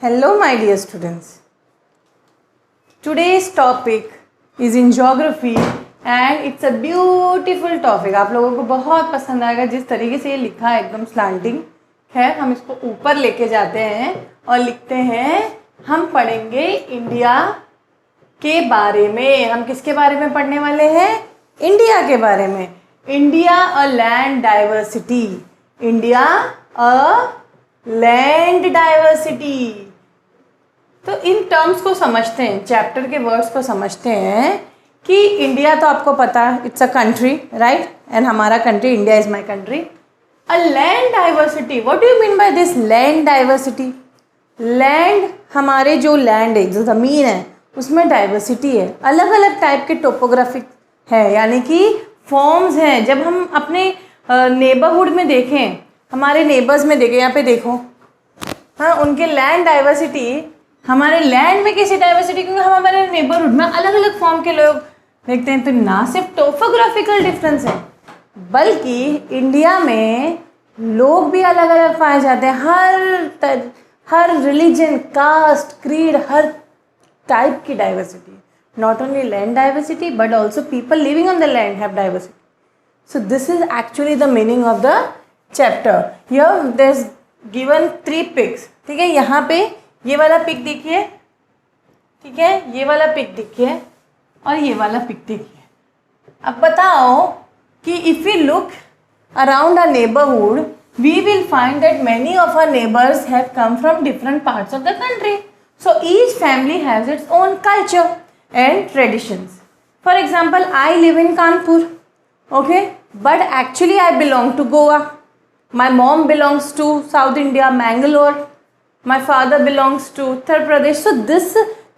Hello my dear students. Today's topic is in geography and it's a beautiful topic. आप लोगों को बहुत पसंद आएगा जिस तरीके से ये लिखा है, एकदम स्लैंटिंग। खैर हम इसको ऊपर लेके जाते हैं और लिखते हैं, हम पढ़ेंगे इंडिया के बारे में। हम किसके बारे में पढ़ने वाले हैं? इंडिया के बारे में। इंडिया अ लैंड डाइवर्सिटी। इंडिया अ लैंड डाइवर्सिटी। तो इन टर्म्स को समझते हैं, चैप्टर के वर्ड्स को समझते हैं कि इंडिया तो आपको पता है, it's a country, right? And हमारा country, India is my country. A land diversity, what do you mean by this land diversity? Land, हमारे जो लैंड है, जो ज़मीन है, उसमें डाइवर्सिटी है, अलग अलग टाइप के टोपोग्राफिक है, यानी कि फॉर्म्स हैं। जब हम अपने नेबरहुड में देखें, हमारे नेबर्स में देखें, यहाँ पे देखो, हाँ, उनके लैंड डाइवर्सिटी, हमारे लैंड में कैसी डाइवर्सिटी, क्योंकि हम हमारे नेबरहुड में अलग अलग फॉर्म के लोग देखते हैं। तो ना सिर्फ टोपोग्राफिकल डिफरेंस है, बल्कि इंडिया में लोग भी अलग अलग पाए जाते हैं। हर रिलीजन, कास्ट, क्रीड, हर टाइप की diversity. Not only land diversity but also people living on the land have diversity. So this is actually the meaning of the chapter. Here there is given 3 pics. ठीक है, यहाँ पे ये वाला pick देखिए, ठीक है, ये वाला पिक देखिए और ये वाला पिक देखिए। अब बताओ कि if you look around our neighbourhood, we will find that many of our neighbours have come from different parts of the country. So each family has its own culture and traditions. For example, I live in Kanpur, okay, but actually I belong to Goa. My mom belongs to South India, Mangalore. My father belongs to Uttar Pradesh. So this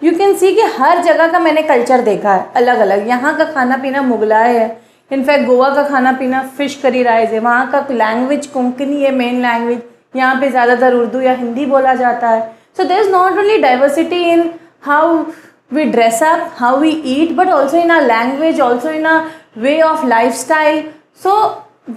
you can see कि हर जगह का मैंने culture देखा है अलग अलग। यहाँ का खाना पीना मुगलाई है, इनफैक्ट गोवा का खाना पीना फिश करी राइस है। वहाँ का लैंग्वेज कोंकणी है, मेन लैंग्वेज। यहाँ पे ज़्यादातर उर्दू या हिंदी बोला जाता है। So there is not only diversity in how we dress up, how we eat, but also in our language, also in our way of lifestyle. So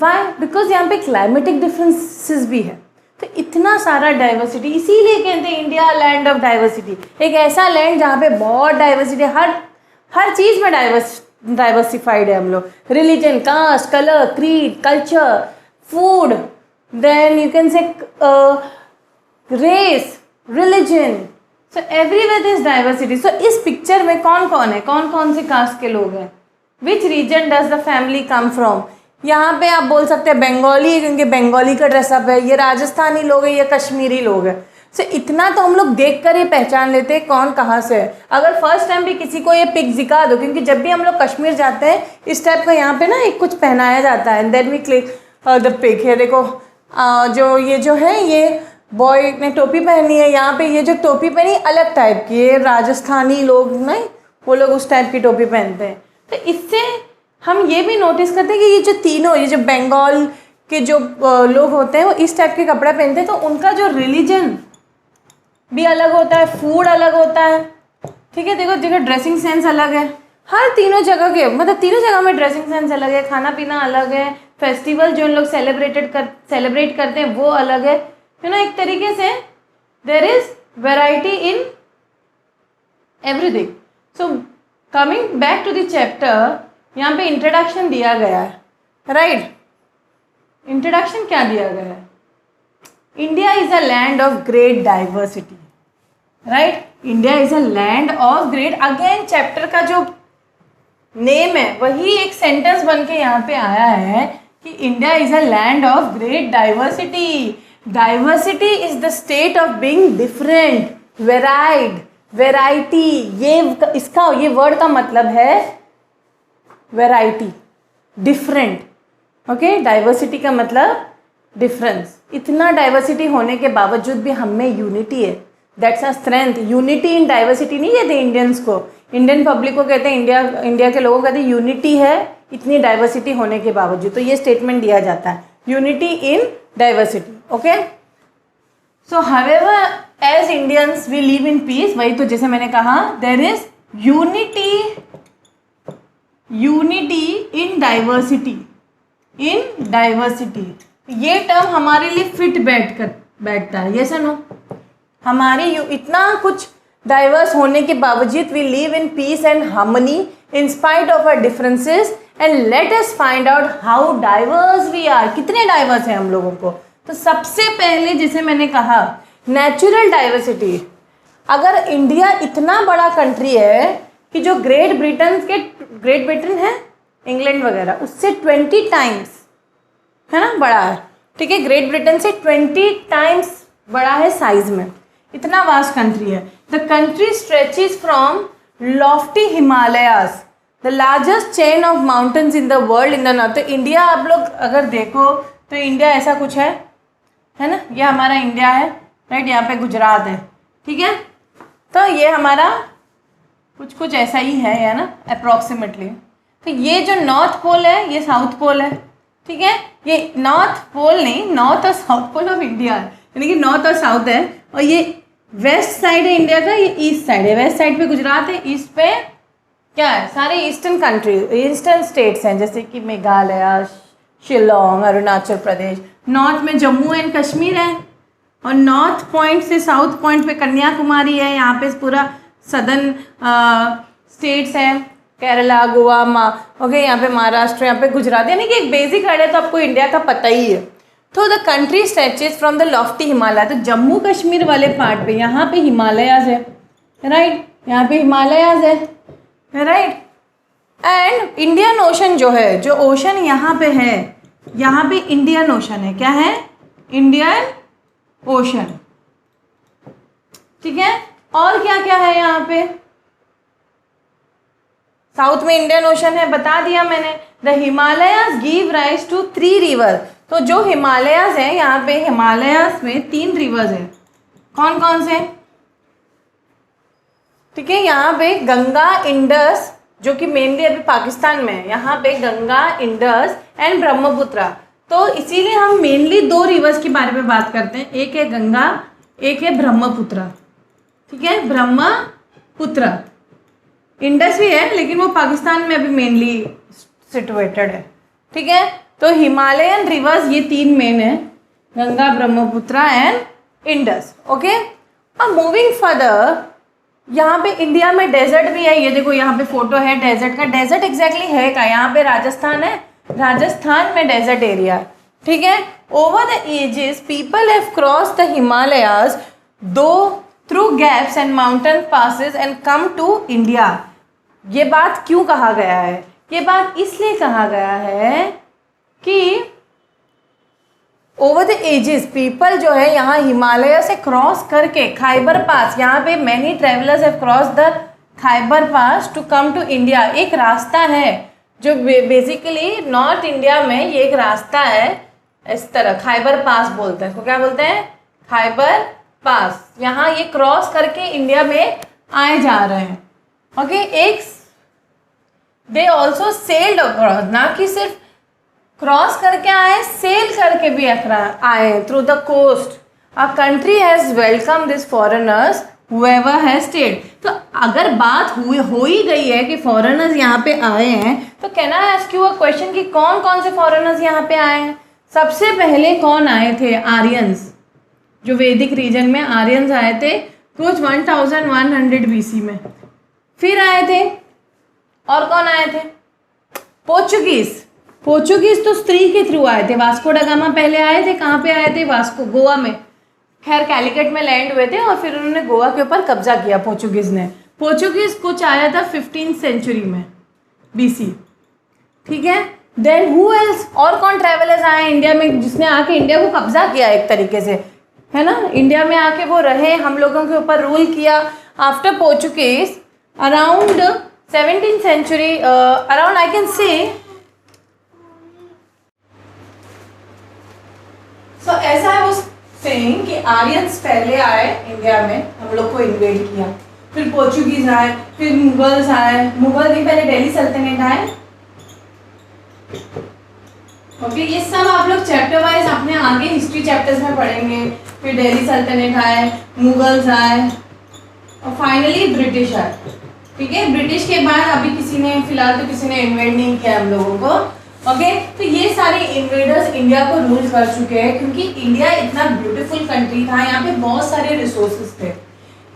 why? Because यहाँ पे climatic differences भी है। तो इतना सारा डाइवर्सिटी, इसीलिए कहते हैं इंडिया लैंड ऑफ डाइवर्सिटी। एक ऐसा लैंड जहाँ पे बहुत डाइवर्सिटी, हर चीज़ में डाइवर्सिफाइड है हम लोग। Religion, caste, colour, creed, culture, food, then you can say race, religion. So everywhere is diversity. So इस पिक्चर में कौन कौन है, कौन कौन से कास्ट के लोग हैं? Which region does the family come from? यहाँ पे आप बोल सकते हैं बंगाली, क्योंकि बंगाली का ड्रेसअप है। ये राजस्थानी लोग हैं, ये कश्मीरी लोग हैं। सो इतना तो हम लोग देख कर ही पहचान लेते हैं कौन कहाँ से है। अगर फर्स्ट टाइम भी किसी को ये पिक दिखा दो, क्योंकि जब भी हम लोग कश्मीर जाते हैं इस टाइप का यहाँ पे ना एक कुछ पहनाया जाता है, and then we click the pic. है देखो, जो है, ये बॉय ने टोपी पहनी है। यहाँ पे ये जो टोपी पहनी अलग टाइप की है, राजस्थानी लोग नहीं, वो लोग उस टाइप की टोपी पहनते हैं। तो इससे हम ये भी नोटिस करते हैं कि ये जो तीनों, ये जो बंगाल के जो लोग होते हैं वो इस टाइप के कपड़े पहनते हैं। तो उनका जो रिलीजन भी अलग होता है, फूड अलग होता है। ठीक है, देखो देखो, ड्रेसिंग सेंस अलग है हर तीनों जगह के, मतलब तीनों जगह में ड्रेसिंग सेंस अलग है, खाना पीना अलग है, फेस्टिवल जो इन लोग सेलिब्रेट करते हैं वो अलग है। एक तरीके से there is variety in everything. So coming back to the chapter, यहाँ पे इंट्रोडक्शन दिया गया है, राइट? इंट्रोडक्शन क्या दिया गया है? India is a land of great diversity, right? India is a land of great, again chapter का जो नेम है वही एक सेंटेंस बन के यहाँ पे आया है कि India is a land of great diversity. Diversity is the state of being different, varied, variety. ये वर्ड का मतलब है वेराइटी, डिफरेंट। ओके, डाइवर्सिटी का मतलब डिफरेंस। इतना डाइवर्सिटी होने के बावजूद भी हम में यूनिटी है, that's a strength. Unity in diversity नहीं कहते इंडियंस को, इंडियन पब्लिक को कहते हैं, इंडिया के लोगों को कहते हैं यूनिटी है इतनी डाइवर्सिटी होने के बावजूद। तो ये स्टेटमेंट दिया जाता है, unity in diversity. Okay, so however as Indians we live in peace, वही तो जैसे मैंने कहा, there is unity in diversity, in diversity. ये टर्म हमारे लिए फिट बैठता है, यस और नो? हमारी इतना कुछ डाइवर्स होने के बावजूद we live in peace and harmony in spite of our differences and let us find out how diverse we are. कितने डाइवर्स हैं हम लोगों को। तो सबसे पहले जैसे मैंने कहा नेचुरल डाइवर्सिटी। अगर इंडिया इतना बड़ा कंट्री है कि जो ग्रेट ब्रिटेन है इंग्लैंड वगैरह उससे 20 टाइम्स है ना बड़ा है, ठीक है, ग्रेट ब्रिटेन से 20 टाइम्स बड़ा है साइज में, इतना वास्ट कंट्री है। The country stretches from Lofty Himalayas the largest chain of mountains in the world in the north. तो इंडिया आप लोग अगर देखो तो इंडिया ऐसा कुछ है ना, ये हमारा इंडिया है, राइट, यहाँ पे गुजरात है, ठीक है, तो ये हमारा कुछ ऐसा ही है ना अप्रॉक्सीमेटली। तो ये जो नॉर्थ पोल है ये साउथ पोल है, ठीक है, ये नॉर्थ पोल नहीं, नॉर्थ और साउथ पोल ऑफ इंडिया है, यानी कि नॉर्थ और साउथ है। और ये वेस्ट साइड है इंडिया का, ये ईस्ट साइड है। वेस्ट साइड पे गुजरात है, ईस्ट पे क्या है, सारे ईस्टर्न कंट्री, ईस्टर्न स्टेट्स हैं जैसे कि मेघालय, शिलोंग, अरुणाचल प्रदेश। नॉर्थ में जम्मू एंड कश्मीर है और नॉर्थ पॉइंट से साउथ पॉइंट पे कन्याकुमारी है। यहाँ पे पूरा सदर्न स्टेट्स हैं, केरला, गोवा, ओके, यहाँ पे महाराष्ट्र, यहाँ पे गुजरात, यानी कि एक बेसिक आइडिया तो आपको इंडिया का पता ही है। तो the country stretches from the Lofty Himalaya. तो जम्मू कश्मीर वाले पार्ट पे यहाँ पे हिमालयाज है, राइट, यहाँ पे हिमालयाज है, राइट। एंड इंडियन ओशन जो है, जो ओशन यहाँ पे है, यहाँ पे इंडियन ओशन है। क्या है? इंडियन ओशन, ठीक है। और क्या क्या है यहाँ पे? साउथ में इंडियन ओशन है, बता दिया मैंने। The Himalayas give rise to 3 river. तो जो हिमालयाज है यहाँ पे, हिमालयाज में 3 रिवर्स हैं। कौन कौन से? ठीक है, यहाँ पे गंगा, इंडस, जो कि मेनली अभी पाकिस्तान में है, यहाँ पे गंगा, इंडस एंड ब्रह्मपुत्रा। तो इसीलिए हम मेनली 2 रिवर्स के बारे में बात करते हैं, एक है गंगा, एक है ब्रह्मपुत्रा, ठीक है, ब्रह्मपुत्रा। इंडस भी है लेकिन वो पाकिस्तान में अभी मेनली सिचुएटेड है, ठीक है। तो हिमालयन रिवर्स ये 3 मेन है, Ganga, Brahmaputra and Indus, okay. अब मूविंग फर्दर, यहाँ पे इंडिया में डेजर्ट भी है। ये देखो यहाँ पे फोटो है डेजर्ट का। डेजर्ट एग्जैक्टली है का? यहाँ पे राजस्थान है, राजस्थान में डेजर्ट एरिया है, ठीक है। Over the ages people have cross the Himalayas दो through gaps and mountain passes and come to India. ये बात क्यों कहा गया है? ये बात इसलिए कहा गया है कि ओवर द एजेस पीपल जो है यहाँ हिमालय से क्रॉस करके खाइबर पास, यहाँ पे many travellers have cross the Khyber Pass to come to India. एक रास्ता है जो बेसिकली नॉर्थ इंडिया में, ये एक रास्ता है इस तरह, खाइबर पास बोलते हैं इसको। क्या बोलते हैं? खाइबर पास। यहाँ ये क्रॉस करके इंडिया में आए जा रहे हैं, ओके। एक दे ऑल्सो सेल्ड अक्रॉस, ना कि सिर्फ क्रॉस करके आए, सेल करके भी आए through the coast. A country has welcome this foreigners however has stayed. तो अगर बात हो ही गई है कि फॉरेनर्स यहाँ पे आए हैं, तो can I ask you a question कि कौन कौन से फॉरेनर्स यहाँ पे आए हैं? सबसे पहले कौन आए थे? आर्यंस। जो वैदिक रीजन में आर्यंस आए थे कुछ 1100 BC में। फिर आए थे, और कौन आए थे? पोर्चुगीज। पोर्चुगीज तो स्त्री के थ्रू आए थे। वास्को डा गामा पहले आए थे, कहाँ पे आए थे? वास्को, गोवा में। खैर कैलिकट में लैंड हुए थे और फिर उन्होंने गोवा के ऊपर कब्जा किया पोर्चुगीज ने। पोर्चुगीज कुछ आया था 15th सेंचुरी में BC, ठीक है। Then who else? और कौन ट्रैवलर्स आए इंडिया में जिसने आके इंडिया को कब्जा किया एक तरीके से, है ना? इंडिया में आके वो रहे, हम लोगों के ऊपर रूल किया। After Portuguese around 17th century, around I can say so ऐसा है वो सेइंग कि आर्यंस पहले आए इंडिया में, हम लोग को इन्वेड किया, फिर पोर्चुगीज आए, फिर मुगल्स आए। मुगल नहीं, पहले दिल्ली सल्तनत आए, ओके। ये सब आप लोग चैप्टर वाइज अपने आगे हिस्ट्री चैप्टर्स में पढ़ेंगे। फिर दिल्ली सल्तनत आए, मुगल्स आए और फाइनली ब्रिटिश आए, ठीक है। ब्रिटिश के बाद अभी किसी ने, फिलहाल तो किसी ने इन्वेड नहीं किया हम लोगों को। ओके तो ये सारे इन्वेडर्स इंडिया को रूल कर चुके हैं क्योंकि इंडिया इतना ब्यूटीफुल कंट्री था, यहाँ पे बहुत सारे रिसोर्सेज थे।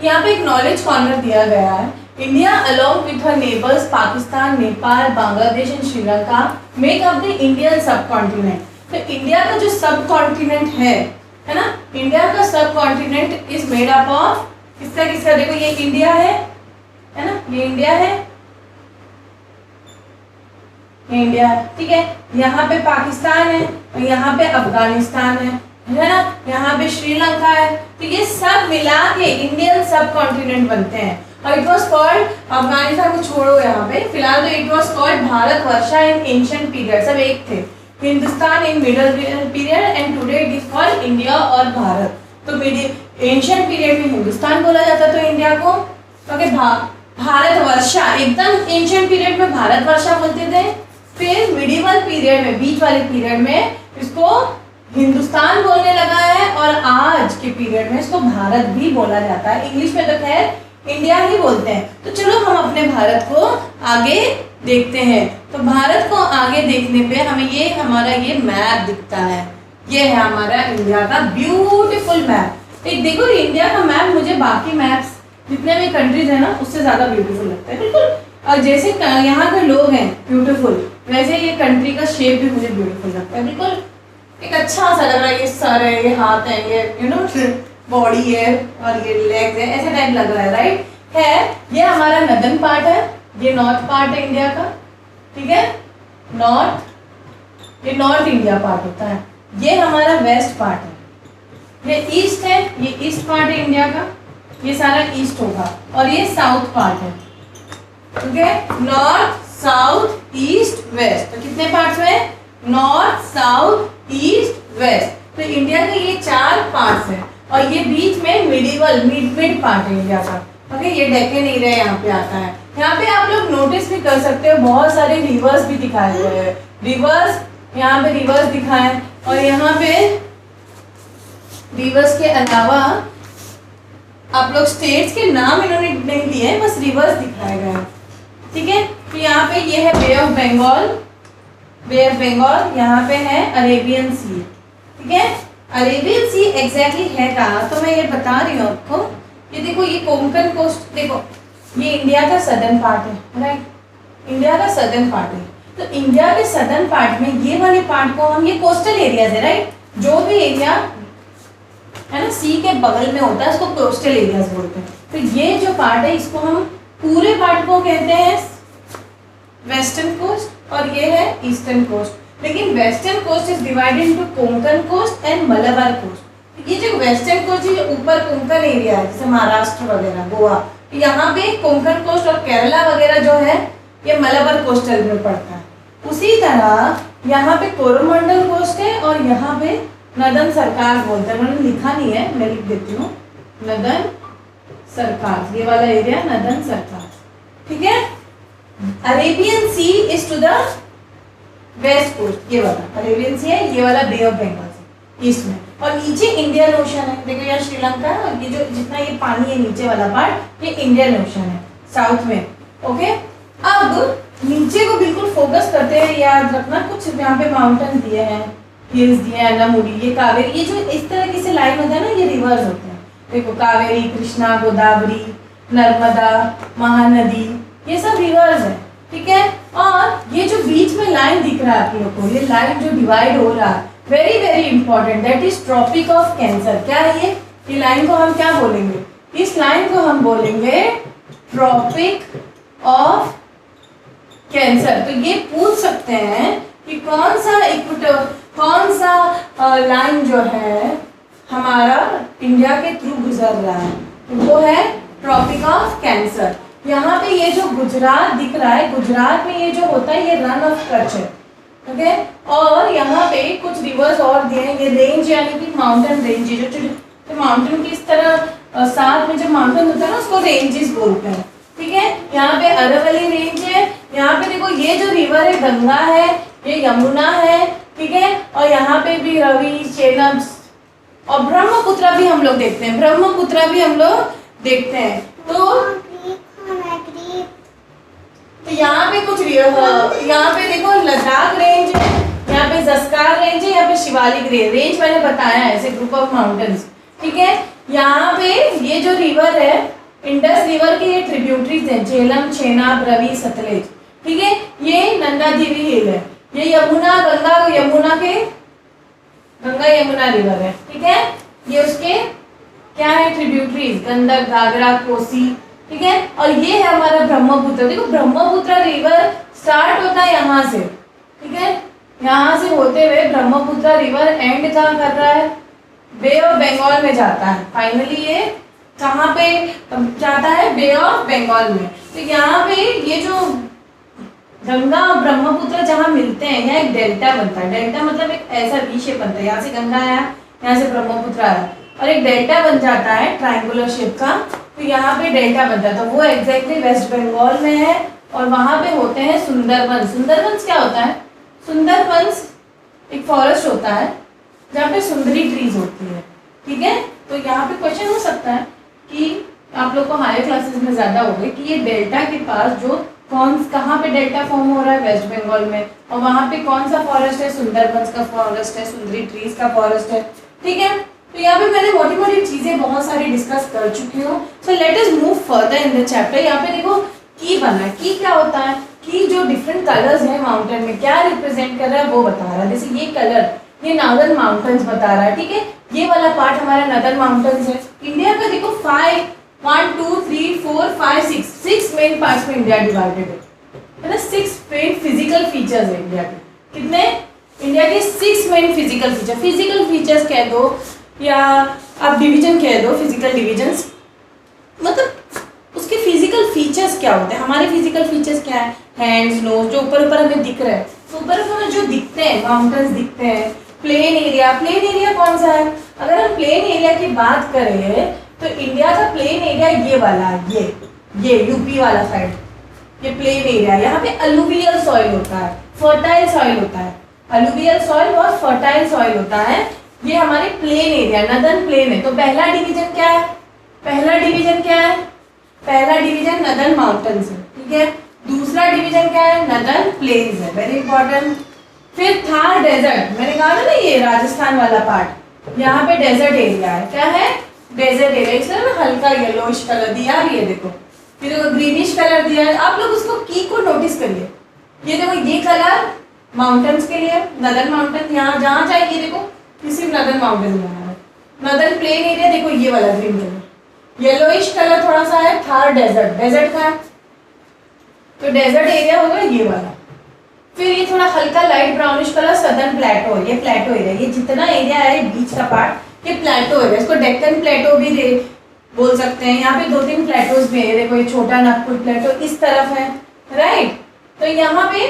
यहाँ पे एक नॉलेज कॉर्नर दिया गया है। India along with her neighbours Pakistan, Nepal, Bangladesh and Sri Lanka make up the Indian सब कॉन्टिनेंट। तो इंडिया का जो सब कॉन्टिनेंट है ना, इंडिया का सब continent is made up of किसका किसका, देखो ये इंडिया है ना, ये इंडिया है, ये इंडिया है, ठीक है। यहाँ पे पाकिस्तान है और यहाँ पे अफगानिस्तान है ना, यहाँ पे श्रीलंका है। तो ये सब मिला के इंडियन सब कॉन्टिनेंट बनते हैं। और इट वॉज कॉल्ड, अफगानिस्तान को छोड़ो यहाँ पे फिलहाल, तो it was called Bharat Varsha in ancient period, सब एक थे। Hindustan in middle period and today it is called India और भारत। तो एंशिएंट पीरियड में हिंदुस्तान बोला जाता तो इंडिया को, ओके। भारत वर्षा एकदम एंशिएंट पीरियड में भारत वर्षा बोलते थे। फिर मिडिवल पीरियड में, बीच वाले पीरियड में इसको हिंदुस्तान बोलने लगा है और आज के पीरियड में इसको भारत भी बोला जाता है। इंग्लिश में तो खैर इंडिया ही बोलते हैं। तो चलो हम अपने भारत को आगे देखते हैं। तो भारत को आगे देखने पे हमें ये हमारा ये मैप दिखता है, ये है हमारा इंडिया का ब्यूटीफुल मैप। एक देखो इंडिया का मैप मुझे बाकी मैप्स जितने भी कंट्रीज है ना उससे ज्यादा ब्यूटीफुल लगता है, बिल्कुल। और जैसे यहाँ के लोग हैं ब्यूटीफुल, वैसे ये कंट्री का शेप भी मुझे ब्यूटीफुल लगता है, बिल्कुल एक अच्छा सा लग रहा है। ये सर है, ये हाथ है, ये यू नो बॉडी है और ये लेग्स है, ऐसे टाइप लग रहा है, राइट है। ये हमारा नदर्न पार्ट है, ये नॉर्थ पार्ट है इंडिया का, ठीक है, नॉर्थ, ये नॉर्थ इंडिया पार्ट होता है। ये हमारा वेस्ट पार्ट है, ये ईस्ट है, ये ईस्ट पार्ट है इंडिया का, ये सारा ईस्ट होगा। और ये साउथ पार्ट है, ठीक है, नॉर्थ साउथ ईस्ट वेस्ट। तो कितने पार्ट्स में, नॉर्थ साउथ ईस्ट वेस्ट। तो इंडिया के ये 4 पार्ट्स हैं और ये बीच में मिडिवल मिड पार्ट है इंडिया का, ओके। ये डेक्कन एरिया यहाँ पे आता है। यहाँ पे आप लोग नोटिस भी कर सकते हो बहुत सारे रिवर्स भी दिखाए हुए हैं, रिवर्स, यहाँ पे रिवर्स दिखाए और यहाँ पे रिवर्स के अलावा आप लोग स्टेट्स के नाम इन्होंने नहीं दिए हैं, बस रिवर्स दिखाए गए हैं, ठीक है। तो यहाँ पे ये है bay of Bengal, bay of Bengal, यहाँ पे है अरेबियन सी, ठीक है। अरेबियन सी एग्जैक्टली है कहाँ, तो मैं ये बता रही हूँ आपको। ये देखो ये कोंकण कोस्ट, देखो ये इंडिया का सदर्न पार्ट है, राइट, इंडिया का सदर्न पार्ट है। तो इंडिया के सदर्न पार्ट में ये वाले पार्ट को हम, ये कोस्टल एरियाज है, राइट, जो भी एरिया है ना सी के बगल में होता है उसको कोस्टल एरियाज बोलते हैं। तो ये जो पार्ट है इसको हम पूरे पार्ट को कहते हैं वेस्टर्न कोस्ट और ये है ईस्टर्न कोस्ट। लेकिन western coast is divided into Konkan coast and Malabar coast. ये जो वेस्टर्न कोस्ट है ऊपर कोंकण एरिया है जैसे महाराष्ट्र वगैरह, गोवा, यहाँ पे कोंकण कोस्ट और केरला वगैरह जो है ये मलाबार कोस्टल में पड़ता है। उसी तरह यहाँ पे कोरोमंडल कोस्ट है और यहाँ पे नदन सरकार बोलते हैं, मैंने लिखा नहीं है, मैं लिख देती हूँ, नदन सरकार, ये वाला एरिया नदन सरकार, ठीक है। Arabian Sea is to the west coast, ये वाला अरेबियन सी है, ये वाला बे ऑफ बंगाल से ईस्ट में, और नीचे इंडियन ओशन है। देखो यहाँ श्रीलंका है और ये जो जितना ये पानी है नीचे वाला पार्ट ये इंडियन ओशन है साउथ में, ओके। अब नीचे को बिल्कुल फोकस करते हैं, याद रखना कुछ यहाँ पे माउंटेन दिए हैं, हिल्स दिए हैं, अन्नामुडी, ये कावेरी, ये जो इस तरह की से लाइन होता है ना ये रिवर्स होते हैं। देखो कावेरी, कृष्णा, गोदावरी, नर्मदा, महानदी, ये सब रिवर्स है, ठीक है। और ये जो बीच में लाइन दिख रहा है आप लोग को, ये लाइन जो डिवाइड हो रहा है, very very important, that is Tropic of Cancer. क्या है ये लाइन को हम क्या बोलेंगे, इस लाइन को हम बोलेंगे ट्रॉपिक ऑफ कैंसर। तो ये पूछ सकते हैं कि कौन सा इक्वेटर, कौन सा लाइन जो है हमारा इंडिया के थ्रू गुजर रहा है, वो है ट्रॉपिक ऑफ कैंसर। यहाँ पे ये जो गुजरात दिख रहा है, गुजरात में ये जो होता है ये रन ऑफ कच्छ है, ओके। और यहाँ पे कुछ रिवर्स और दिए हैं, ये रेंज यानी कि माउंटेन रेंज, जो माउंटेन की इस तरह साथ में जो माउंटेन होता है ना उसको रेंजेस बोलते हैं, ठीक है। यहाँ पे अरावली रेंज है, यहाँ पे देखो ये जो रिवर है गंगा है, ये यमुना है, ठीक है। और यहाँ पे भी रवि, चेनाब और ब्रह्मपुत्र भी हम लोग देखते हैं, ब्रह्मपुत्र भी हम लोग देखते हैं। तो यहाँ पे कुछ यहाँ पे देखो लद्दाख रेंज है, यहाँ पे जस्कार रेंज है, यहाँ पे शिवालिक रेंज मैंने बताया है, ऐसे ग्रुप ऑफ माउंटेन्स। ठीक है, यहाँ पे ये जो रिवर है इंडस रिवर के ये ट्रिब्यूटरीज हैं, झेलम, चेनाब, रवि, सतलेज। ठीक है, ये नंदा देवी हिल है, ये यमुना गंगा यमुना रिवर है। ठीक है, ये उसके क्या है ट्रिब्यूटरीज, गंडक, घाघरा, कोसी। ठीक है, और ये है हमारा ब्रह्मपुत्र। देखो ब्रह्मपुत्र रिवर स्टार्ट होता है यहाँ से। ठीक है, यहाँ से होते हुए ब्रह्मपुत्र रिवर एंड कहाँ कर रहा है, बे ऑफ बंगाल में जाता है। फाइनली ये कहाँ पे जाता है, बे ऑफ बंगाल में। तो यहाँ पे ये जो गंगा और ब्रह्मपुत्र जहाँ मिलते हैं, यहाँ एक डेल्टा बनता है। डेल्टा मतलब एक ऐसा वी शेप बनता है, यहाँ से गंगा आया, यहाँ से ब्रह्मपुत्र आया और एक डेल्टा बन जाता है ट्रायंगुलर शेप का। तो यहाँ पे डेल्टा बन जाता है, वो एग्जैक्टली वेस्ट बंगाल में है। और वहाँ पे होते हैं सुंदरबंस। सुंदरबंस क्या होता है, सुंदरबंस एक फॉरेस्ट होता है जहाँ पे सुंदरी ट्रीज होती है। ठीक है, तो यहाँ पे क्वेश्चन हो सकता है कि आप लोग को हायर क्लासेस में ज़्यादा हो गए कि ये डेल्टा के पास जो कहाँ पे डेल्टा फॉर्म हो रहा है, वेस्ट बंगाल में, और वहाँ पे कौन सा फॉरेस्ट है, सुंदरबंस का फॉरेस्ट है, सुंदरी ट्रीज का फॉरेस्ट है। ठीक है, तो यहाँ पे मैंने मोटी मोटी चीजें बहुत सारी डिस्कस कर चुकी हूँ। So let us move further in the chapter. यहाँ पे देखो की बना है, की क्या होता है, की जो डिफरेंट कलर्स हैं माउंटेन में क्या रिप्रेजेंट कर रहा है वो बता रहा है। जैसे ये कलर, ये नॉर्दर्न माउंटेन्स बता रहा है। ठीक है, ये वाला पार्ट हमारा नॉर्दर्न माउंटेन्स है। इंडिया का देखो 1 2 3 4 5 6 मेन पार्ट्स में इंडिया डिवाइडेड है ना। 6 मेन फिजिकल फीचर्स है इंडिया के। कितने, इंडिया के 6 main physical feature. Physical features कह दो या आप डिवीजन कह दो, फिजिकल डिविजन्स, मतलब उसके फिजिकल फीचर्स क्या होते हैं। हमारे फिजिकल फीचर्स क्या है, हैंड्स, नोज, जो ऊपर ऊपर हमें दिख रहा है, तो ऊपर ऊपर जो दिखते हैं माउंटेन्स दिखते हैं। प्लेन एरिया, प्लेन एरिया कौन सा है, अगर हम प्लेन एरिया की बात करें तो इंडिया का प्लेन एरिया ये वाला, ये यूपी वाला साइड, ये प्लेन एरिया। यहाँ पे अलुवियल सॉइल होता है, फर्टाइल सॉइल होता है। अलुवियल सॉइल और फर्टाइल सॉइल होता है, ये हमारे प्लेन एरिया, नदर्न प्लेन है। तो पहला डिवीजन क्या है, पहला डिवीजन क्या है, पहला डिवीजन नदर्न माउंटेन्स है। ठीक है, दूसरा डिवीजन क्या है, नदर्न प्लेन्स है, वेरी इंपॉर्टेंट। फिर थार डेजर्ट, मैंने कहा था ना ये राजस्थान वाला पार्ट, यहाँ पे डेजर्ट एरिया है। क्या है, डेजर्ट एरिया। इसलिए ना हल्का येलोइश कलर दिया भी है, देखो फिर ग्रीनिश कलर दिया है। आप लोग उसको की को नोटिस करिए, ये देखो ये कलर माउंटेन्स के लिए, नदर्न माउंटेन, यहाँ जहाँ जाइए देखो किसी नदर्न माउंटेन में है। नदर्न प्लेन एरिया देखो ये वाला ग्रीन कलर, येलोइश कलर थोड़ा सा है थार डेजर्ट। डेजर्ट का है तो डेजर्ट एरिया होगा ये वाला। फिर ये थोड़ा हल्का लाइट ब्राउनिश कलर सदर्न प्लेटो, ये प्लेटो एरिया। ये जितना एरिया है बीच का पार्ट ये प्लेटो एरिया, इसको डेक्कन प्लेटो भी बोल सकते हैं। यहाँ पे 2-3 प्लेटोज भी है, देखो ये छोटा नागपुर प्लेटो इस तरफ है, राइट। तो यहाँ पे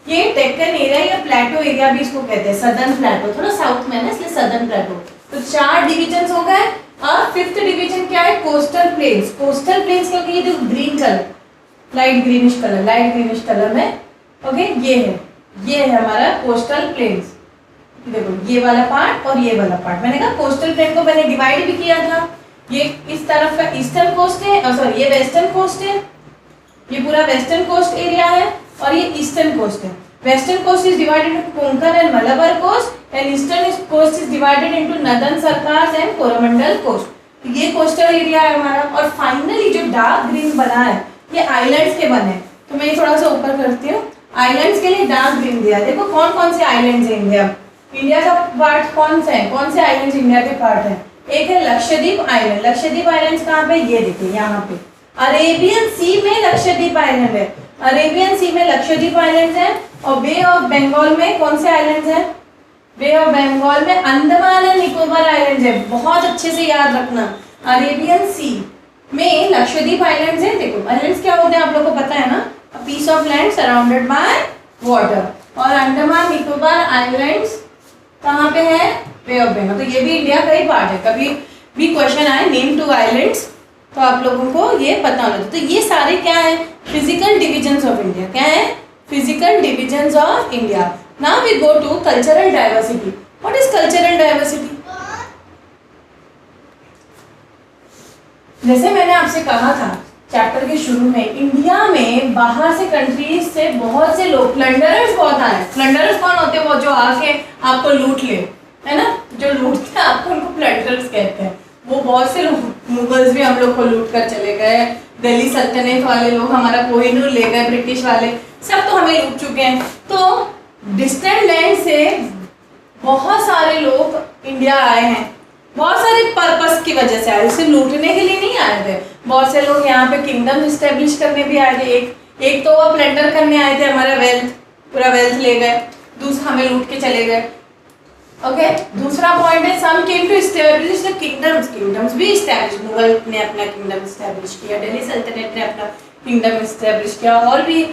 ये डेक्कन एरिया या प्लेटो एरिया भी इसको कहते हैं, सदर्न प्लेटो, थोड़ा साउथ में है ना इसलिए सदर्न प्लेटो। तो 4 डिविजन हो गए। और 5th डिवीजन क्या है, कोस्टल प्लेन्स। कोस्टल प्लेन्स क्योंकि ये देखो green colour, light greenish colour में, ओके, ये है हमारा कोस्टल प्लेन्स। देखो ये वाला पार्ट और ये वाला पार्ट, मैंने कहा कोस्टल प्लेन को मैंने डिवाइड भी किया था। ये इस तरफ का ईस्टर्न कोस्ट है, सॉरी ये वेस्टर्न कोस्ट है, ये पूरा वेस्टर्न कोस्ट एरिया है और ये ईस्टर्न कोस्ट है। Western coast is divided into Konkan and Malabar coast and eastern coast is divided into northern Circars and Coromandel coast. तो ये कोस्टल एरिया है हमारा। और फाइनली जो डार्क ग्रीन बना है ये आइलैंड्स के बने। तो मैं ये थोड़ा सा ऊपर करती हूँ, आइलैंड्स के लिए डार्क ग्रीन दिया। देखो कौन कौन से आइलैंड्स है इंडिया का पार्ट कौन सा है, कौन से आइलैंड्स इंडिया के पार्ट है। एक है लक्षद्वीप आइलैंड। लक्षद्वीप आइलैंड्स कहाँ पे, ये देखिए यहाँ पे अरेबियन सी में लक्षद्वीप आइलैंड है। अरेबियन सी में लक्षद्वीप आइलैंड है। और बे ऑफ बंगाल में कौन से आइलैंड्स हैं, बे ऑफ बंगाल में अंडमान एंड निकोबार आइलैंड्स है। बहुत अच्छे से याद रखना, अरेबियन सी में लक्षद्वीप आइलैंड्स है। देखो आइलैंड्स क्या होते हैं आप लोगों को पता है ना, a piece of land surrounded by water. और अंडमान निकोबार आइलैंड्स कहाँ पे है, बे ऑफ बंगाल। तो ये भी इंडिया का ही पार्ट है। कभी भी क्वेश्चन आए नेम 2 आइलैंड्स तो आप लोगों को ये पता होना चाहिए। तो ये सारे क्या है, फिजिकल डिविजन्स ऑफ इंडिया। क्या है, physical divisions of India. Now we go to cultural diversity. What is cultural diversity? जैसे मैंने आपसे कहा था चैप्टर के शुरू में, इंडिया में बाहर से कंट्रीज से बहुत से लोग, प्लंडरर्स बहुत आए। प्लंडरर्स कौन होते हैं? वो जो आके आपको लूट ले, है ना, जो लूटते हैं आपको, उनको प्लंडरर्स कहते हैं। वो बहुत से लोग, मुगल्स भी हम लोग को लूट कर चले गए, दिल्ली सल्तनत वाले लोग हमारा कोहिनूर ले गए, ब्रिटिश वाले सब तो हमें लूट चुके हैं। तो डिस्टेंट लैंड से बहुत सारे लोग इंडिया आए हैं, बहुत सारे पर्पस की वजह से आए, सिर्फ लूटने के लिए नहीं आए थे। बहुत से लोग यहाँ पे किंगडम इस्टेब्लिश करने भी आए थे। एक तो वो प्लंडर करने आए थे, हमारा वेल्थ, पूरा वेल्थ ले गए, दूसरा हमें लूट के चले गए। ओके, दूसरा पॉइंट है some came to establish the kingdoms. Kingdoms भी इस्टेब्लिश, मुगल ने अपना किंगडम इस्टेब्लिश किया, दिल्ली सल्तनत ने अपना किंगडम इस्टेब्लिश किया, और भी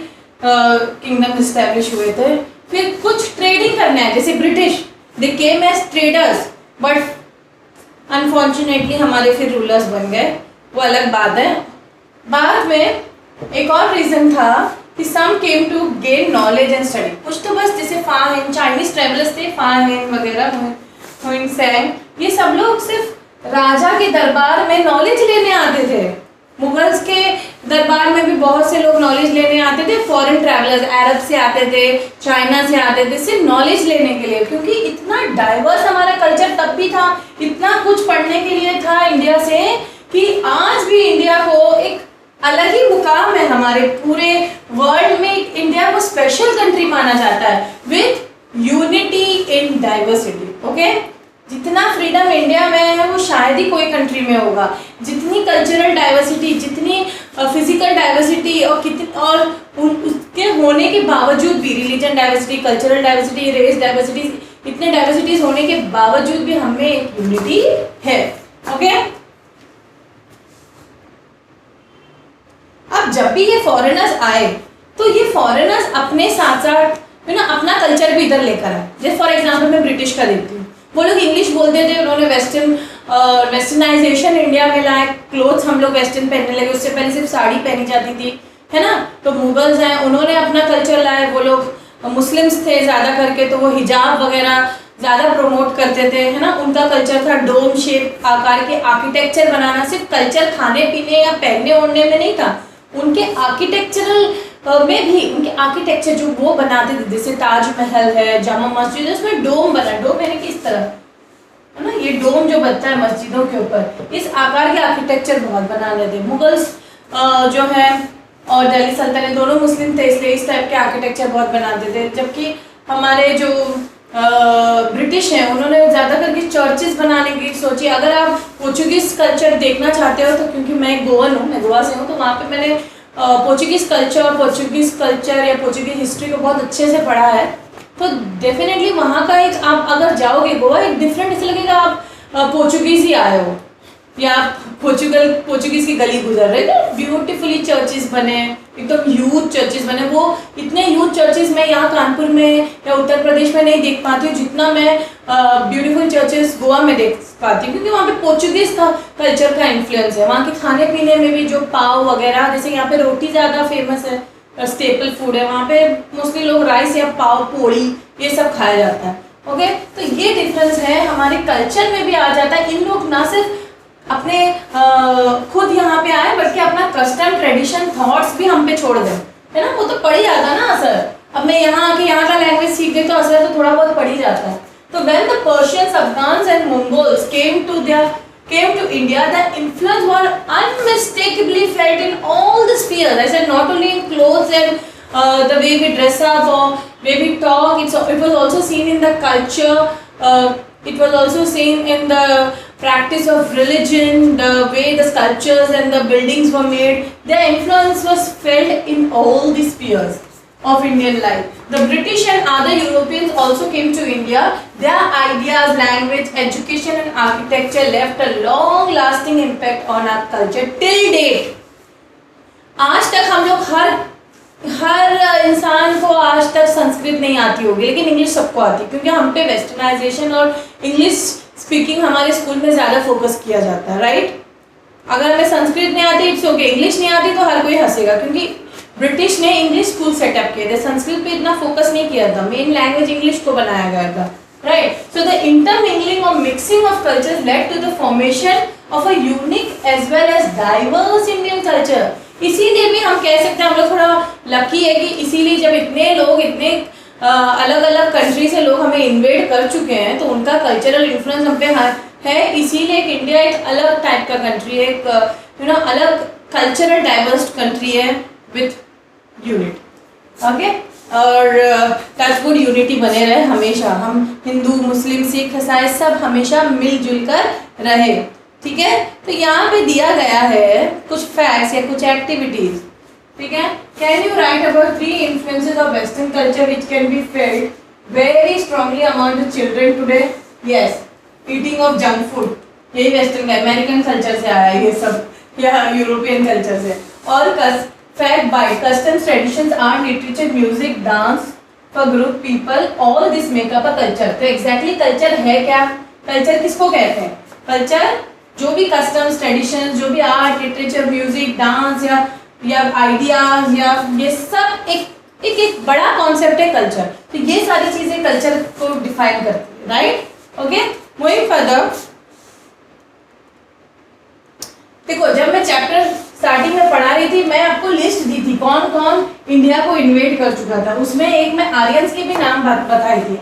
किंगडम इस्टेब्लिश हुए थे। फिर कुछ ट्रेडिंग करने आए, जैसे British, they came as traders, but unfortunately हमारे फिर रूलर्स बन गए, वो अलग बात है। बाद में एक और रीज़न था कि some came to gain knowledge and study. कुछ तो बस जैसे फाहिन, चाइनीज ट्रेवलर्स थे, फाहिन वगैरह, हुइन सेंग, ये सब लोग सिर्फ राजा के दरबार में नॉलेज लेने आते थे। मुगल्स के दरबार में भी बहुत से लोग नॉलेज लेने आते थे, फॉरेन ट्रैवलर्स, अरब से आते थे, चाइना से आते थे, सिर्फ नॉलेज लेने के लिए, क्योंकि इतना डाइवर्स हमारा कल्चर तब भी था, इतना कुछ पढ़ने के लिए था इंडिया से, कि आज भी इंडिया को एक अलग ही मुकाम है हमारे पूरे वर्ल्ड में। इंडिया को स्पेशल कंट्री माना जाता है with unity in diversity. Okay, जितना फ्रीडम इंडिया में है वो शायद ही कोई कंट्री में होगा। जितनी कल्चरल डाइवर्सिटी, जितनी फिजिकल डाइवर्सिटी, और उसके होने के बावजूद भी, religion diversity, cultural diversity, race diversity, इतने डाइवर्सिटीज होने के बावजूद भी हमें एक यूनिटी है। ओके, अब जब भी ये फॉरेनर्स आए तो ये फॉरेनर्स अपने साथ साथ ना अपना कल्चर भी इधर लेकर आए। जैसे फॉर एग्जांपल मैं ब्रिटिश का देखती हूँ, वो लोग इंग्लिश बोलते थे, उन्होंने वेस्टर्नाइजेशन इंडिया में लाए, क्लोथ्स हम लोग वेस्टर्न पहनने लगे, उससे पहले सिर्फ साड़ी पहनी जाती थी, है ना। तो मुगल्स हैं, उन्होंने अपना कल्चर लाए, वो लोग मुस्लिम्स थे ज़्यादा करके, तो वो हिजाब वगैरह ज़्यादा प्रमोट करते थे, है ना। उनका कल्चर था डोम शेप आकार के आर्किटेक्चर बनाना। सिर्फ कल्चर खाने पीने या पहनने ओढ़ने में नहीं था, उनके आर्किटेक्चरल में भी, उनके आर्किटेक्चर जो वो बनाते थे, जैसे ताजमहल है, जामा मस्जिद, उसमें डोम बना, डोम यानी कि इस तरह, है ना, ये डोम जो बनता है मस्जिदों के ऊपर, इस आकार के आर्किटेक्चर बहुत बनाते थे। मुगल्स जो है और दिल्ली सल्तनत दोनों मुस्लिम थे, इसलिए इस टाइप के आर्किटेक्चर बहुत बनाते थे। जबकि हमारे जो ब्रिटिश हैं, उन्होंने ज़्यादा करके चर्चेस बनाने की सोची। अगर आप पोर्चुगीज़ कल्चर देखना चाहते हो तो, क्योंकि मैं गोवन हूँ, मैं गोवा से हूँ, तो वहाँ पे मैंने पोर्चुगीज़ कल्चर या पोर्चुगीज़ हिस्ट्री को बहुत अच्छे से पढ़ा है। तो डेफिनेटली वहाँ का एक, आप अगर जाओगे गोवा, एक डिफरेंट ऐसे लगेगा आप पोर्चुगीज़ ही आए हो, या पोर्चुगीज़ की गली गुजर रहे थे। ब्यूटीफुली चर्चेस बने, एकदम ह्यूज चर्चेस बने। वो इतने ह्यूज चर्चेस मैं यहाँ कानपुर में या उत्तर प्रदेश में नहीं देख पाती हूँ जितना मैं ब्यूटीफुल चर्चेस गोवा में देख पाती हूँ, क्योंकि वहाँ पे पोर्चुगीज़ का कल्चर का इन्फ्लुएंस है। वहाँ के खाने पीने में भी जो पाव वगैरह, जैसे यहाँ पे रोटी ज़्यादा फेमस है, स्टेपल फूड है, वहाँ पे मोस्टली लोग राइस या पाव, पोड़ी, ये सब खाया जाता है। ओके, तो ये डिफरेंस है, हमारे कल्चर में भी आ जाता है। इन लोग ना सिर्फ अपने खुद यहाँ पे आए, बल्कि अपना कस्टम, ट्रेडिशन, थॉट्स भी हम पे छोड़ दें, है ना। वो तो पड़ ही जाता ना असर। अब मैं यहाँ आके यहाँ का लैंग्वेज सीख गई तो असर तो थोड़ा बहुत पड़ ही जाता है। तो when the Persians, Afghans and Mongols came to India, the influence was unmistakably felt in all the spheres. I said not only in clothes and the way we dress up or way we talk. It was also seen in the culture. It was also seen in the practice of religion, the way the sculptures and the buildings were made. Their influence was felt in all the spheres of Indian life. The British and other Europeans also came to India. Their ideas, language, education and architecture left a long-lasting impact on our culture till date. आज तक हम लोग हर इंसान को आज तक संस्कृत नहीं आती होगी, लेकिन इंग्लिश सबको आती है, क्योंकि हम पे वेस्टर्नाइजेशन और इंग्लिश स्पीकिंग हमारे स्कूल में ज़्यादा फोकस किया जाता है, राइट। अगर हमें संस्कृत नहीं आती, इट्स ओके, इंग्लिश नहीं आती तो हर कोई हंसेगा, क्योंकि ब्रिटिश ने इंग्लिश स्कूल सेटअप किए थे, संस्कृत पे इतना फोकस नहीं किया था, मेन लैंग्वेज इंग्लिश को बनाया गया था, राइट। सो द इंटरमिंगलिंग और mixing of cultures led to the formation of a unique as well as diverse Indian culture. इसीलिए भी हम कह सकते हैं हम लोग थोड़ा लकी है कि इसीलिए जब इतने लोग इतने अलग अलग कंट्री से लोग हमें इन्वेड कर चुके हैं तो उनका कल्चरल इन्फ्लुएंस हम पे है, इसीलिए एक इंडिया एक अलग टाइप का कंट्री है, एक अलग कल्चरल डाइवर्स कंट्री है विथ यूनिट। ओके, और टच वुड यूनिटी बने रहे हमेशा, हम हिंदू मुस्लिम सिख ईसाई सब हमेशा मिलजुल कर रहे। ठीक है, तो यहाँ पे दिया गया है कुछ फैक्ट्स या कुछ एक्टिविटीज। ठीक है, can you right about 3 influences of western culture which can be felt very strongly among the children today? Yes, eating of junk food, यही वेस्टर्न अमेरिकन कल्चर से आया है ये सब, या यूरोपियन कल्चर से। और fact byte, customs, traditions, art, literature, music, dance for group people, all this make up a culture. तो एग्जैक्टली कल्चर है क्या? कल्चर किसको कहते हैं? कल्चर जो भी कस्टम्स, ट्रेडिशंस, जो भी आर्ट, लिटरेचर, म्यूजिक, डांस या आइडियाज या ये सब एक बड़ा कॉन्सेप्ट है कल्चर। तो ये सारी चीजें कल्चर को डिफाइन करती है, राइट? Okay, moving further. देखो, जब मैं चैप्टर स्टार्टिंग में पढ़ा रही थी मैं आपको लिस्ट दी थी कौन कौन इंडिया को इन्वेड कर चुका था, उसमें एक मैं आर्यंस के भी नाम बताई थी।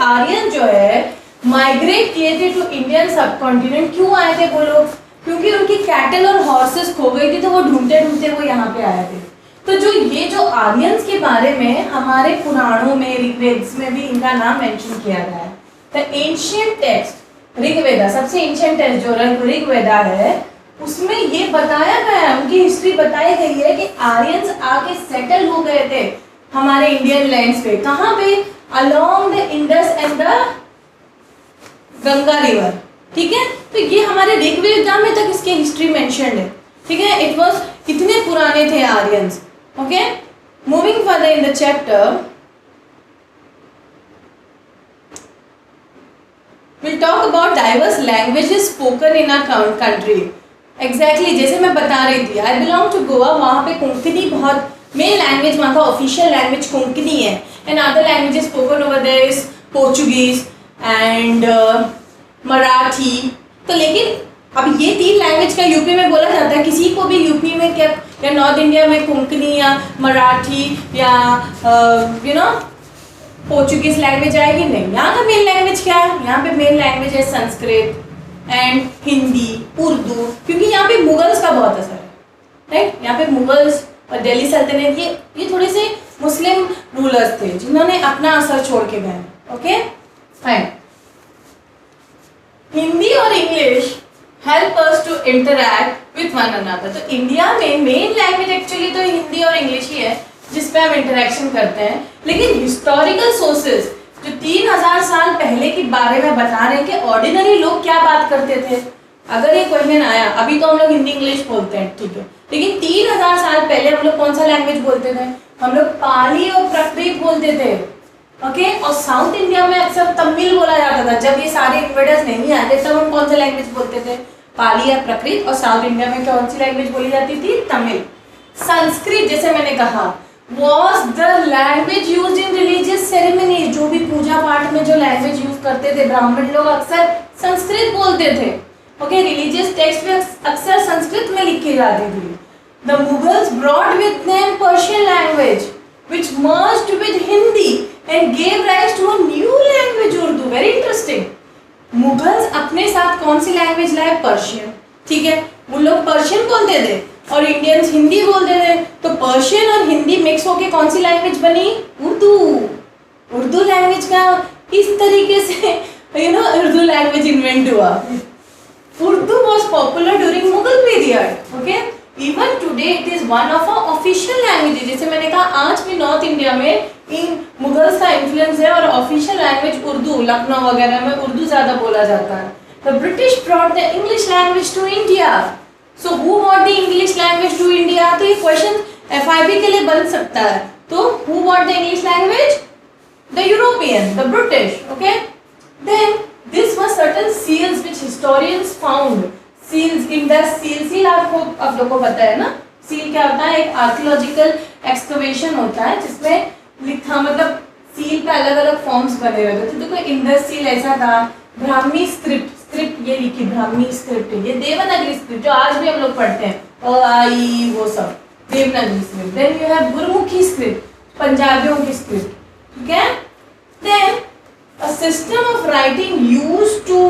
आर्यन जो है माइग्रेट किए थे टू इंडियन सब कॉन्टिनेंट। क्यों आए थे वो लोग? क्योंकि उनकी कैटल और हॉर्सेस खो गई थी, तो वो ढूंढते ढूंढते वो यहाँ पे आए थे। तो जो आर्यंस के बारे में हमारे पुराणों में, ऋग्वेद में भी इनका नाम मेंशन किया गया है। द एंशिएंट टेक्स्ट ऋग्वेदा, सबसे एंशिएंट टेक्स्ट जो ऋग्वेदा है, उसमें ये बताया गया है, उनकी हिस्ट्री बताई गई है कि आर्यंस आके सेटल हो गए थे हमारे इंडियन लैंड्स पे। कहाँ पे? Along the Indus and the Ganga river. ठीक है, तो ये हमारे ऋग्वेदा में तक इसकी हिस्ट्री मेंशन्ड है। ठीक है, इट वाज कितने पुराने थे Aryans. Okay, moving further in the chapter we'll talk about diverse languages spoken in our country. Exactly जैसे मैं बता रही थी, आई बिलोंग टू गोवा, वहाँ पे कोंकणी बहुत मेन लैंग्वेज, वहाँ का ऑफिशियल लैंग्वेज कोंकणी है। And other languages spoken over there is Portuguese and Marathi. तो लेकिन अब ये 3 लैंग्वेज का यूपी में बोला जाता है, किसी को भी यूपी में क्या या नॉर्थ इंडिया में कोंकणी या मराठी या पोर्चुगीज लैंग्वेज आएगी? नहीं। यहाँ का मेन लैंग्वेज क्या है? यहाँ पे मेन लैंग्वेज है संस्कृत एंड हिंदी, उर्दू, क्योंकि यहाँ पे मुगल्स का बहुत असर है, राइट? यहाँ पे मुगल्स और दिल्ली सल्तनत ये थोड़े से मुस्लिम रूलर्स थे जिन्होंने अपना असर छोड़ के गए। Okay, fine. हिंदी और English help us to interact with one another. तो इंडिया में मेन लैंग्वेज एक्चुअली तो हिंदी और इंग्लिश ही है जिसपे हम इंटरेक्शन करते हैं, लेकिन हिस्टोरिकल सोर्सेज जो 3000 साल पहले के बारे में बता रहे हैं कि ऑर्डिनरी लोग क्या बात करते थे। अगर ये क्वेश्चन आया, अभी तो हम लोग हिंदी इंग्लिश बोलते हैं, ठीक है, लेकिन 3000 साल पहले हम लोग कौन सा लैंग्वेज बोलते थे? हम लोग पाली और प्राकृत बोलते थे। ओके, और साउथ इंडिया में अक्सर तमिल बोला जाता था। जब ये सारे इन्वेडर्स नहीं आए थे तब हम कौन सा लैंग्वेज बोलते थे? पाली या प्राकृत। और साउथ इंडिया में कौन सी लैंग्वेज बोली जाती थी? तमिल। संस्कृत, जैसे मैंने कहा, was the language used in religious ceremonies। जो भी पूजा पाठ में जो लैंग्वेज यूज करते थे ब्राह्मण लोग अक्सर संस्कृत बोलते थे। ओके, रिलीजियस टेक्स्ट में अक्सर संस्कृत में लिखी जाती थी। The Mughals brought with them Persian language which merged with Hindi and gave rise to a new language Urdu। Very interesting। Mughals अपने साथ कौन सी लैंग्वेज लाए? पर्शियन। ठीक है, वो लोग पर्शियन बोलते थे और इंडियंस हिंदी बोलते थे, तो पर्शियन और हिंदी मिक्स होके कौन सी लैंग्वेज बनी? उर्दू। उर्दू लैंग्वेज का इस तरीके से उर्दू लैंग्वेज इन्वेंट हुआ। Urdu was popular during Mughal period. Okay, even today it is one of our official language. जैसे मैंने कहा, आज भी नॉर्थ इंडिया में इन मुगल्स का इन्फ्लुएंस है और ऑफिशियल लैंग्वेज उर्दू, लखनऊ वगैरह में उर्दू ज्यादा बोला जाता है। The British brought the English language to India. So who brought the English language to India? तो ये क्वेश्चन FIB के लिए बन सकता है। तो who brought the English language? The European, the British. Okay, then this was certain seals which historians found. Seals, Indus seal आप लोगों को पता है ना? सील क्या होता है? एक आर्कियोलॉजिकल एक्सकवेशन होता है जिसमें लिखा, मतलब सील पे अलग अलग फॉर्म्स बने हुए थे। तो देखो, इंडस सील ऐसा था। ब्राह्मी स्क्रिप्ट ये लिखी, ब्राह्मी स्क्रिप्ट, ये देवनागरी स्क्रिप्ट जो आज भी हम लोग पढ़ते हैं, I वो सब। Devanagari script, then you have Gurmukhi script, पंजाबियों की स्क्रिप्ट, ठीक है। Then a system of writing used to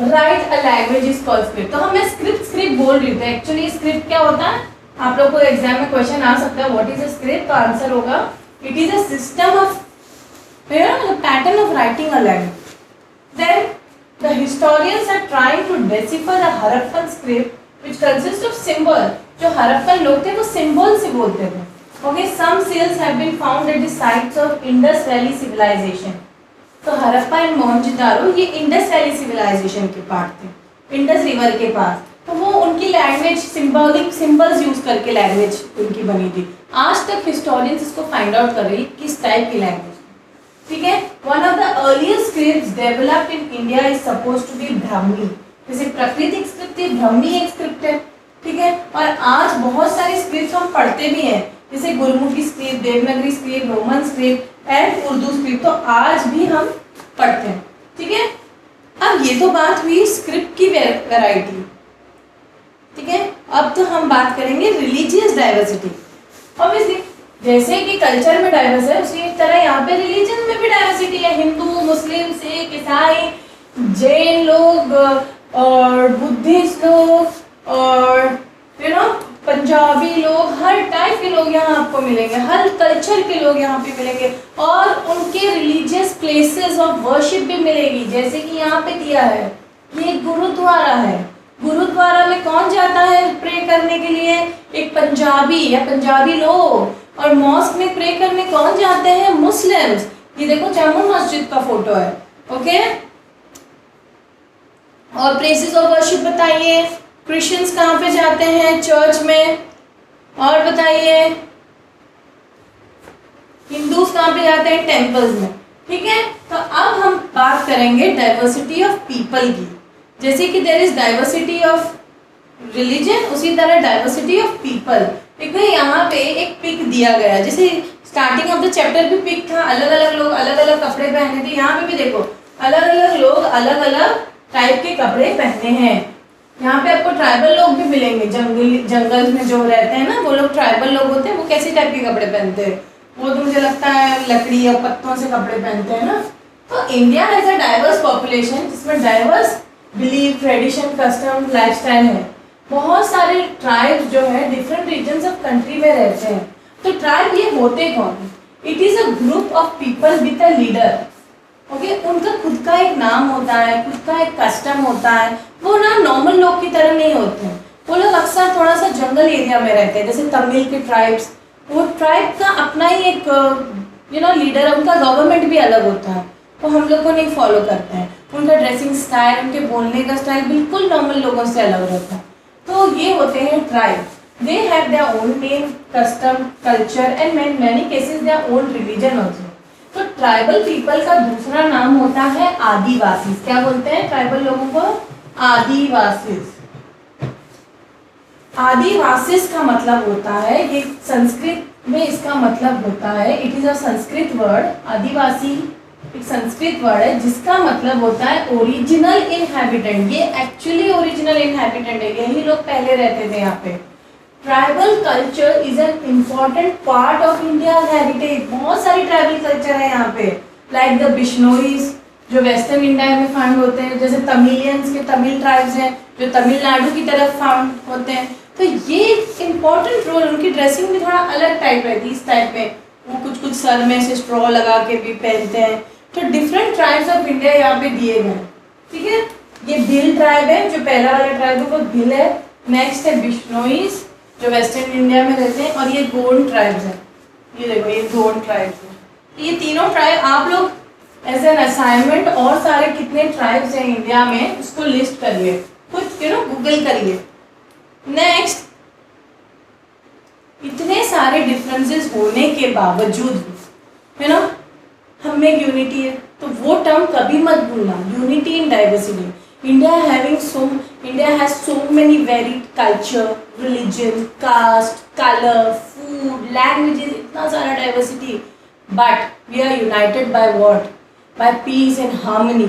write a language is called script. तो मैं स्क्रिप्ट बोल रही थी, एक्चुअली स्क्रिप्ट क्या होता है, आप लोग को एग्जाम में क्वेश्चन आ सकता है व्हाट इज अ स्क्रिप्ट, तो आंसर होगा it is a system of pattern of writing a language. Then the historians are trying to decipher the Harappan script which consist of symbol. जो हड़प्पन लोग थे वो सिंबल से बोलते थे। Okay, some seals have been found at the sites of Indus Valley Civilisation. तो Harappa and Mohenjodaro ये इंडस वैली सिविलाइजेशन के पार्ट थे, इंडस रिवर के पास। तो वो उनकी लैंग्वेज सिंबॉलिक सिंबल्स यूज करके लैंग्वेज उनकी बनी थी। आज तक हिस्टोरियंस इसको फाइंड आउट कर रही किस टाइप की लैंग्वेज, ठीक है। One of the earliest scripts developed in India is supposed to be Brahmi. जैसे प्राकृतिक स्क्रिप्ट थी, ब्राह्मी एक स्क्रिप्ट है, ठीक है। और आज बहुत सारी स्क्रिप्ट हम पढ़ते भी हैं, जैसे Gurmukhi script, Devanagari script, Roman script and Urdu script, तो आज भी हम पढ़ते हैं, ठीक है। अब ये तो बात हुई स्क्रिप्ट की वैरायटी, ठीक है। अब तो हम बात करेंगे रिलीजियस डाइवर्सिटी। ऑब्वियसली जैसे कि कल्चर में डाइवर्स है उसी तरह यहाँ पे रिलीजन में भी डाइवर्सिटी है। हिंदू, मुस्लिम, सिख, ईसाई, जैन लोग और बुद्धिस्ट लोग और पंजाबी लोग, हर टाइप के लोग यहाँ आपको मिलेंगे, हर कल्चर के लोग यहाँ पे मिलेंगे और उनके रिलीजियस प्लेसेस ऑफ वर्शिप भी मिलेगी। जैसे कि यहाँ पे दिया है, ये गुरुद्वारा है। गुरुद्वारा में कौन जाता है प्रे करने के लिए? एक पंजाबी या पंजाबी लोग। और मॉस्क में प्रे करने कौन जाते हैं? मुस्लिम्स। ये देखो जामा मस्जिद का फोटो है, ओके। और प्लेसेस ऑफ वर्शिप बताइए, क्रिश्चियंस कहाँ पे जाते हैं? चर्च में। और बताइए हिंदूज कहाँ पे जाते हैं? टेम्पल्स में, ठीक है। तो अब हम बात करेंगे डाइवर्सिटी ऑफ पीपल की। जैसे कि there is diversity of religion, उसी तरह डाइवर्सिटी ऑफ पीपल। देखो यहाँ पे एक पिक दिया गया, जैसे स्टार्टिंग ऑफ द चैप्टर भी पिक था, अलग अलग लोग अलग अलग कपड़े पहने थे। यहाँ पे भी देखो अलग अलग लोग अलग अलग टाइप के कपड़े पहने हैं। यहाँ पे आपको ट्राइबल लोग भी मिलेंगे, जंगल में जो रहते हैं ना, वो लोग ट्राइबल लोग होते हैं। वो कैसे टाइप के कपड़े पहनते हैं? वो तो मुझे लगता है लकड़ी और पत्तों से कपड़े पहनते हैं ना। तो India has a diverse population जिसमें diverse belief, tradition, custom, lifestyle है। बहुत सारे ट्राइब्स जो है डिफरेंट रीजन्स ऑफ कंट्री में रहते हैं। तो ट्राइब ये होते कौन? It is a group of people with a leader, okay. उनका खुद का एक नाम होता है, खुद का एक कस्टम होता है। वो ना नॉर्मल लोग की तरह नहीं होते हैं। वो लोग अक्सर थोड़ा सा जंगल एरिया में रहते हैं, जैसे तमिल के ट्राइब्स। वो ट्राइब का अपना ही एक लीडर है, उनका गवर्नमेंट भी अलग होता है, वो हम लोग को नहीं फॉलो करते हैं। उनका ड्रेसिंग स्टाइल, उनके बोलने का स्टाइल बिल्कुल नॉर्मल लोगों से अलग रहता है। तो ये होते हैं tribe. They have their own name, custom, culture and in many cases their own religion also. तो ट्राइबल पीपल का दूसरा नाम होता है आदिवासी। क्या बोलते हैं ट्राइबल लोगों को? आदिवासी। आदिवासिस का मतलब होता है, ये संस्कृत में इसका मतलब होता है, it is a Sanskrit word. आदिवासी एक संस्कृत वर्ड है जिसका मतलब होता है ओरिजिनल इनहैबिटेंट। ये एक्चुअली ओरिजिनल इनहैबिटेंट है, यही लोग पहले रहते थे यहाँ पे। Tribal culture is an important part of India heritage. बहुत सारी ट्राइबल कल्चर है यहाँ पे, लाइक द बिश्नोईज जो वेस्टर्न इंडिया में फाउंड होते हैं, जैसे तमिलियंस के तमिल ट्राइब्स हैं जो तमिलनाडु की तरफ फाउंड होते हैं। तो ये इम्पॉर्टेंट रोल, उनकी ड्रेसिंग भी थोड़ा अलग टाइप रहती है। इस टाइप में वो कुछ कुछ सर में से स्ट्रॉ लगा के भी पहनते हैं। तो डिफरेंट ट्राइब्स ऑफ इंडिया यहाँ पे दिए गए, ठीक है। ये भिल ट्राइब है, जो पहला वाला ट्राइब है वो भिल है। नेक्स्ट है बिश्नोईज जो वेस्टर्न इंडिया में रहते हैं, और ये गोंड ट्राइब्स है। ये देखो ये गोंड ट्राइब्स है। ये तीनों ट्राइब आप लोग एज एन असाइनमेंट, और सारे कितने ट्राइब्स हैं इंडिया में उसको लिस्ट करिए, खुद गूगल करिए। नेक्स्ट, इतने सारे डिफरेंसेस होने के बावजूद हम में यूनिटी है। तो वो टर्म कभी मत भूलना, unity in diversity. India has so many varied culture, religion, caste, color, food, languages, इतना सारा diversity. But we are united by what? By peace and harmony.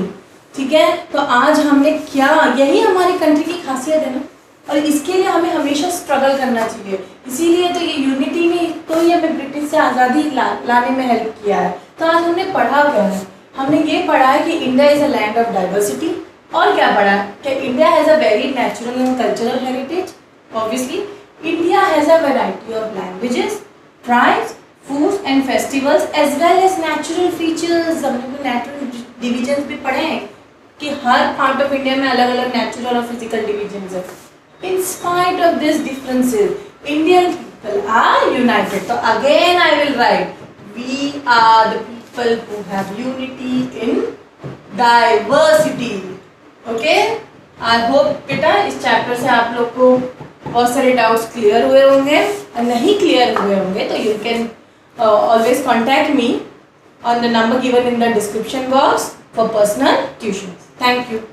ठीक है। तो आज हमने क्या, यही हमारी कंट्री की खासियत है ना, और इसके लिए हमें हमेशा स्ट्रगल करना चाहिए। इसीलिए तो ये यूनिटी में तो ये हमें ब्रिटिश से आज़ादी लाने में हेल्प किया है। तो आज हमने पढ़ा क्या है? हमने ये पढ़ा है कि India is a land of diversity, और क्या पढ़ा है कि India has a very natural and cultural heritage. Obviously India has a variety of languages, tribes, foods and festivals as well as natural features. हमने नेचुरल डिविजन्स भी पढ़े हैं कि हर पार्ट ऑफ इंडिया में अलग अलग नेचुरल और फिजिकल डिविजन्स है। In spite of these differences, Indian people are united. So again I will write, we are the people who have unity in diversity. Okay? I hope बेटा इस chapter से आप लोग को बहुत सारे डाउट्स क्लियर हुए होंगे, और नहीं क्लियर हुए होंगे तो you can always contact me on the number given in the description box for personal tuitions. Thank you.